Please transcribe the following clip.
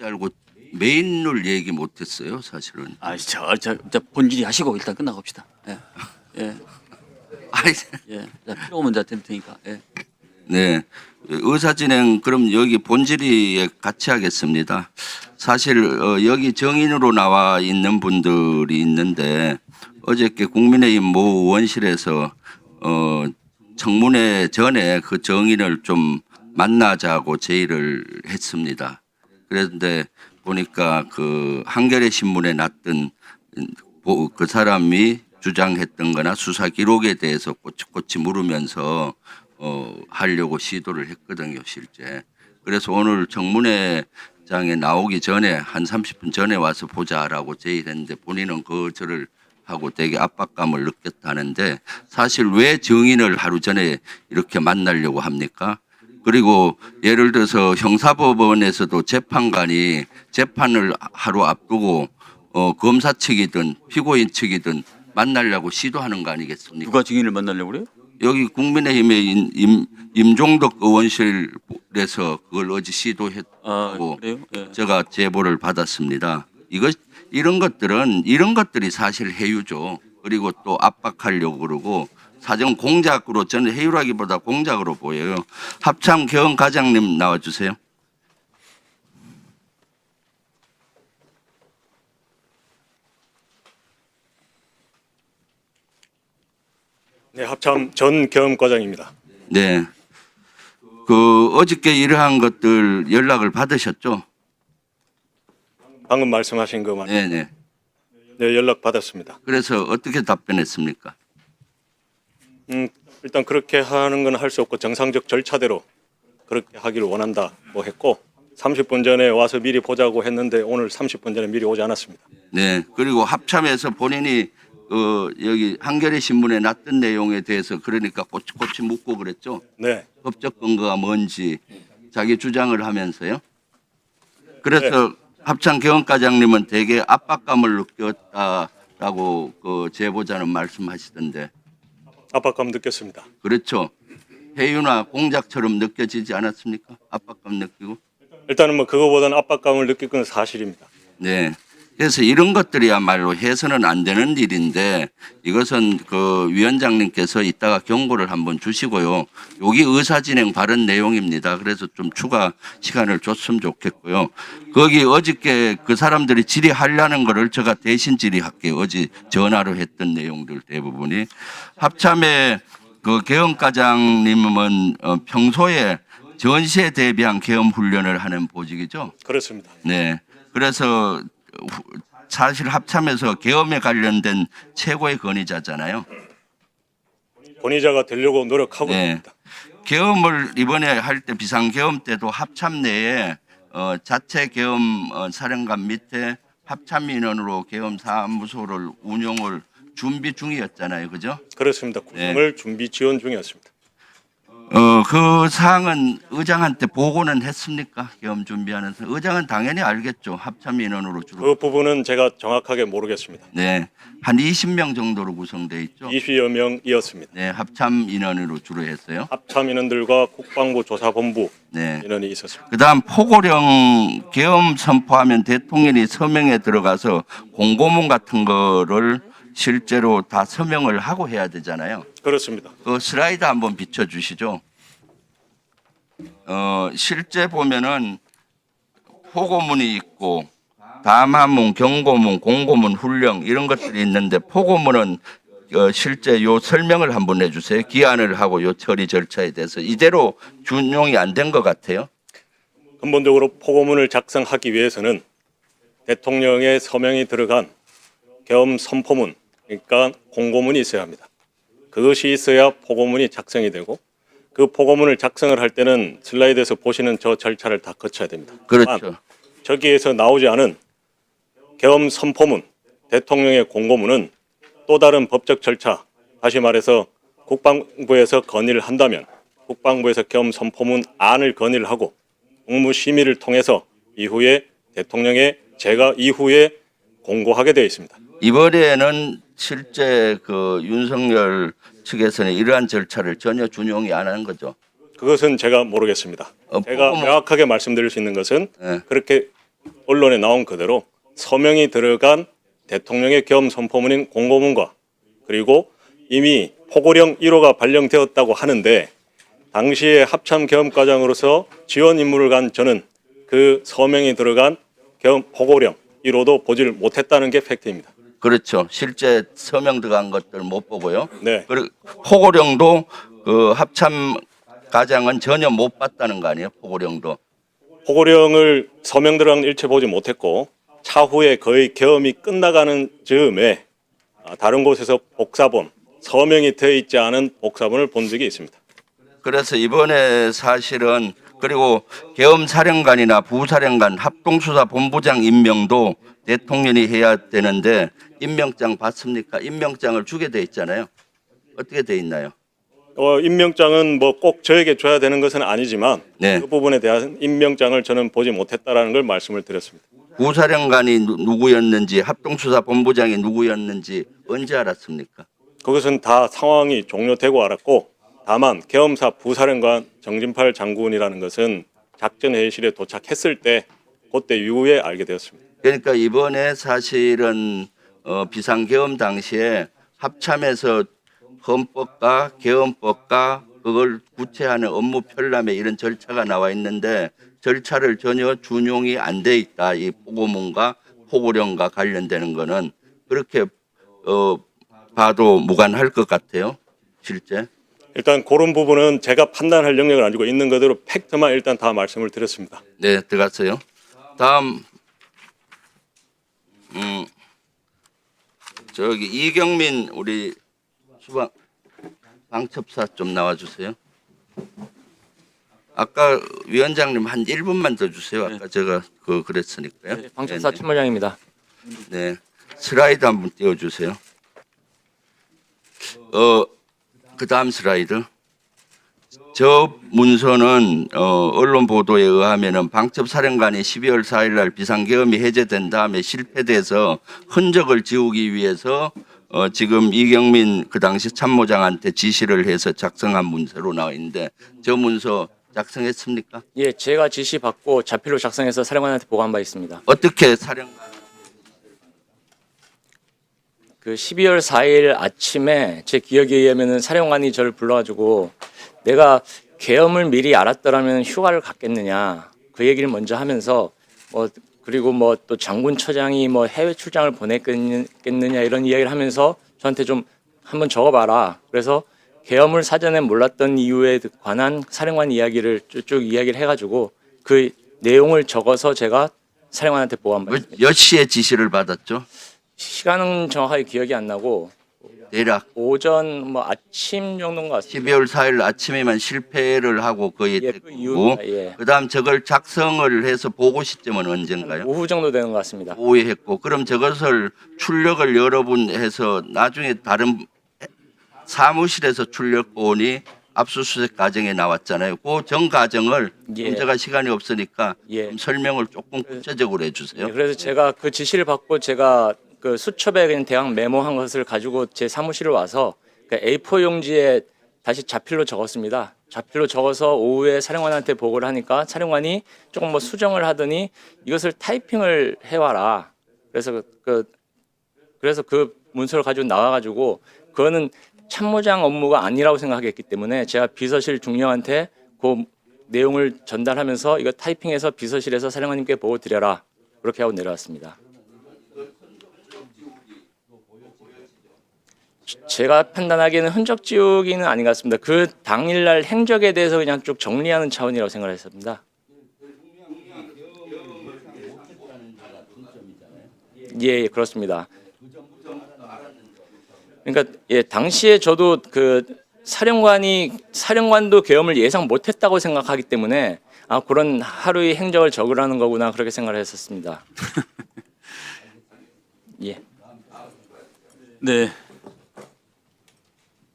알고 메인을 얘기 못했어요, 사실은. 저 본질이 하시고 일단 끝나봅시다. 예. 예. 아니, 예. 자, 필요하면 자 될 테니까. 예. 네, 의사진행 그럼 여기 본질이 같이 하겠습니다. 사실 여기 정인으로 나와 있는 분들이 있는데 어저께 국민의힘 모 의원실에서 청문회 전에 그 정인을 좀 만나자고 제의를 했습니다. 그런데 보니까 그 한겨레 신문에 났던 그 사람이 주장했던 거나 수사 기록에 대해서 꼬치꼬치 물으면서 하려고 시도를 했거든요, 실제. 그래서 오늘 청문회장에 나오기 전에 한 30분 전에 와서 보자라고 제의를 했는데 본인은 거절을 하고 되게 압박감을 느꼈다는데 사실 왜 정인을 하루 전에 이렇게 만나려고 합니까? 그리고 예를 들어서 형사법원에서도 재판관이 재판을 하루 앞두고 검사 측이든 피고인 측이든 만나려고 시도하는 거 아니겠습니까? 누가 증인을 만나려고 그래요? 여기 국민의힘의 임종덕 의원실에서 그걸 어제 시도했고 그래요? 예. 제가 제보를 받았습니다. 이런 것들이 사실 해유죠. 그리고 또 압박하려고 그러고 사정 공작으로 저는 해유라기보다 공작으로 보여요. 합참 개헌 과장님 나와주세요. 네, 합참 전 경험과장입니다. 네. 그 어저께 이러한 것들 연락을 받으셨죠? 방금 말씀하신 거 맞나요? 네네. 네, 연락 받았습니다. 그래서 어떻게 답변했습니까? 일단 그렇게 하는 건 할 수 없고 정상적 절차대로 그렇게 하기를 원한다 뭐 했고 30분 전에 와서 미리 보자고 했는데 오늘 30분 전에 미리 오지 않았습니다. 네. 그리고 합참에서 본인이 여기 한겨레 신문에 났던 내용에 대해서 그러니까 꼬치꼬치 묻고 그랬죠. 네, 법적 근거가 뭔지 자기 주장을 하면서요. 그래서 합참 개헌과장님은 되게 압박감을 느꼈다라고 그 제보자는 말씀하시던데 압박감 느꼈습니다. 그렇죠. 해유나 공작처럼 느껴지지 않았습니까? 압박감 느끼고. 일단은 뭐 그거보다는 압박감을 느낄 건 사실입니다. 네. 그래서 이런 것들이야말로 해서는 안 되는 일인데 이것은 그 위원장님께서 이따가 경고를 한번 주시고요. 여기 의사진행 발언 내용입니다. 그래서 좀 추가 시간을 줬으면 좋겠고요. 거기 어저께 그 사람들이 질의하려는 거를 제가 대신 질의할게요. 어제 전화로 했던 내용들 대부분이. 합참의 그 개헌과장님은 평소에 전시에 대비한 계엄 훈련을 하는 보직이죠. 그렇습니다. 네. 그래서 사실 합참에서 계엄에 관련된 최고의 권위자잖아요. 권위자가 되려고 노력하고 네. 있습니다. 계엄을 이번에 할 때 비상계엄 때도 합참 내에 자체 계엄 사령관 밑에 합참 인원으로 계엄 사무소를 운영을 준비 중이었잖아요. 그죠? 그렇습니다. 구성을 준비 지원 중이었습니다. 그 사항은 의장한테 보고는 했습니까? 계엄 준비하면서. 의장은 당연히 알겠죠. 합참 인원으로 주로. 그 부분은 제가 정확하게 모르겠습니다. 네. 한 20명 정도로 구성되어 있죠. 20여 명이었습니다. 네. 합참 인원으로 주로 했어요. 합참 인원들과 국방부 조사본부 네. 인원이 있었습니다. 그다음 포고령 계엄 선포하면 대통령이 서명에 들어가서 공고문 같은 거를 실제로 다 서명을 하고 해야 되잖아요. 그렇습니다. 그 슬라이드 한번 비춰주시죠. 실제 보면은 포고문이 있고 담화문, 경고문, 공고문, 훈령 이런 것들이 있는데 포고문은 실제 요 설명을 한번 해주세요. 기한을 하고 요 처리 절차에 대해서 이대로 준용이 안 된 것 같아요. 근본적으로 포고문을 작성하기 위해서는 대통령의 서명이 들어간 계엄 선포문, 그러니까 공고문이 있어야 합니다. 그것이 있어야 포고문이 작성이 되고 그 포고문을 작성을 할 때는 슬라이드에서 보시는 저 절차를 다 거쳐야 됩니다. 그렇죠. 저기에서 나오지 않은 계엄 선포문, 대통령의 공고문은 또 다른 법적 절차, 다시 말해서 국방부에서 건의를 한다면 국방부에서 계엄 선포문 안을 건의를 하고 국무심의를 통해서 이후에 대통령의 제가 이후에 공고하게 되어 있습니다. 이번에는 실제 그 윤석열 측에서는 이러한 절차를 전혀 준용이 안 한 거죠. 그것은 제가 모르겠습니다. 제가 포고문- 명확하게 말씀드릴 수 있는 것은 네. 그렇게 언론에 나온 그대로 서명이 들어간 대통령의 계엄 선포문인 공고문과 그리고 이미 포고령 1호가 발령되었다고 하는데 당시에 합참 계엄 과장으로서 지원 임무를 간 저는 그 서명이 들어간 계엄 포고령 1호도 보지를 못했다는 게 팩트입니다. 그렇죠. 실제 서명 들어간 것들 못 보고요. 네. 그리고 포고령도 그 합참 과장은 전혀 못 봤다는 거 아니에요? 포고령도. 포고령을 서명 들어간 일체 보지 못했고 차후에 거의 계엄이 끝나가는 즈음에 다른 곳에서 복사본, 서명이 되어 있지 않은 복사본을 본 적이 있습니다. 그래서 이번에 사실은 그리고 계엄사령관이나 부사령관 합동수사본부장 임명도 대통령이 해야 되는데 임명장 받습니까? 임명장을 주게 돼 있잖아요. 어떻게 돼 있나요? 임명장은 뭐 꼭 저에게 줘야 되는 것은 아니지만 네. 그 부분에 대한 임명장을 저는 보지 못했다라는 걸 말씀을 드렸습니다. 부사령관이 누구였는지 합동수사본부장이 누구였는지 언제 알았습니까? 그것은 다 상황이 종료되고 알았고 다만 계엄사 부사령관 정진팔 장군이라는 것은 작전회의실에 도착했을 때 그때 이후에 알게 되었습니다. 그러니까 이번에 사실은 비상계엄 당시에 합참에서 헌법과 계엄법과 그걸 구체하는 업무 편람에 이런 절차가 나와 있는데 절차를 전혀 준용이 안 돼 있다. 이 포고문과 포고령과 관련되는 거는 그렇게 봐도 무관할 것 같아요. 실제. 일단 그런 부분은 제가 판단할 영역을 가지고 있는 그대로 팩트만 일단 다 말씀을 드렸습니다. 네, 들어갔어요. 다음 저기 이경민 우리 수방 방첩사 좀 나와주세요. 아까 위원장님 한 1분만 더 주세요. 아까 제가 그랬으니까요. 네, 방첩사 네, 참모장입니다. 네. 스라이드 한번 띄워주세요. 그 다음 슬라이드. 저 문서는 언론 보도에 의하면은 방첩사령관이 12월 4일 날 비상계엄이 해제된 다음에 실패돼서 흔적을 지우기 위해서 지금 이경민 그 당시 참모장한테 지시를 해서 작성한 문서로 나와 있는데 저 문서 작성했습니까? 예, 제가 지시 받고 자필로 작성해서 사령관한테 보고한 바 있습니다. 어떻게 사령관? 그 12월 4일 아침에 제 기억에 의하면은 사령관이 저를 불러가지고 내가 계엄을 미리 알았더라면 휴가를 갔겠느냐 그 얘기를 먼저 하면서 그리고 또 장군처장이 해외 출장을 보냈겠느냐 이런 이야기를 하면서 저한테 좀 한번 적어봐라. 그래서 계엄을 사전에 몰랐던 이유에 관한 사령관 이야기를 쭉 이야기를 해가지고 그 내용을 적어서 제가 사령관한테 보고한 바 있습니다. 몇 시에 지시를 받았죠? 시간은 정확하게 기억이 안 나고 대략 오전 아침 정도인 것 같습니다. 12월 4일 아침에만 실패를 하고 거의 예, 그 이후입니다. 예. 그다음 저걸 작성을 해서 보고 시점은 언젠가요? 오후 정도 되는 것 같습니다. 오후에 했고 그럼 저것을 출력을 여러 분 해서 나중에 다른 사무실에서 출력본이 압수수색 과정에 나왔잖아요. 그 전 과정을 예. 제가 시간이 없으니까 예. 좀 설명을 조금 구체적으로 해주세요. 예, 그래서 제가 그 지시를 받고 제가 그 수첩에 그냥 대강 메모한 것을 가지고 제 사무실을 와서 그 A4 용지에 다시 자필로 적었습니다. 자필로 적어서 오후에 사령관한테 보고를 하니까 사령관이 조금 수정을 하더니 이것을 타이핑을 해와라. 그래서 그래서 그 문서를 가지고 나와가지고 그거는 참모장 업무가 아니라고 생각했기 때문에 제가 비서실 중령한테 그 내용을 전달하면서 이거 타이핑해서 비서실에서 사령관님께 보고 드려라. 그렇게 하고 내려왔습니다. 제가 판단하기에는 흔적 지우기는 아닌 것 같습니다. 그 당일날 행적에 대해서 그냥 쭉 정리하는 차원이라고 생각을 했습니다. 예, 그렇습니다. 그러니까 당시에 저도 그 사령관도 계엄을 예상 못했다고 생각하기 때문에 그런 하루의 행적을 적으라는 거구나 그렇게 생각을 했었습니다. 예. 네.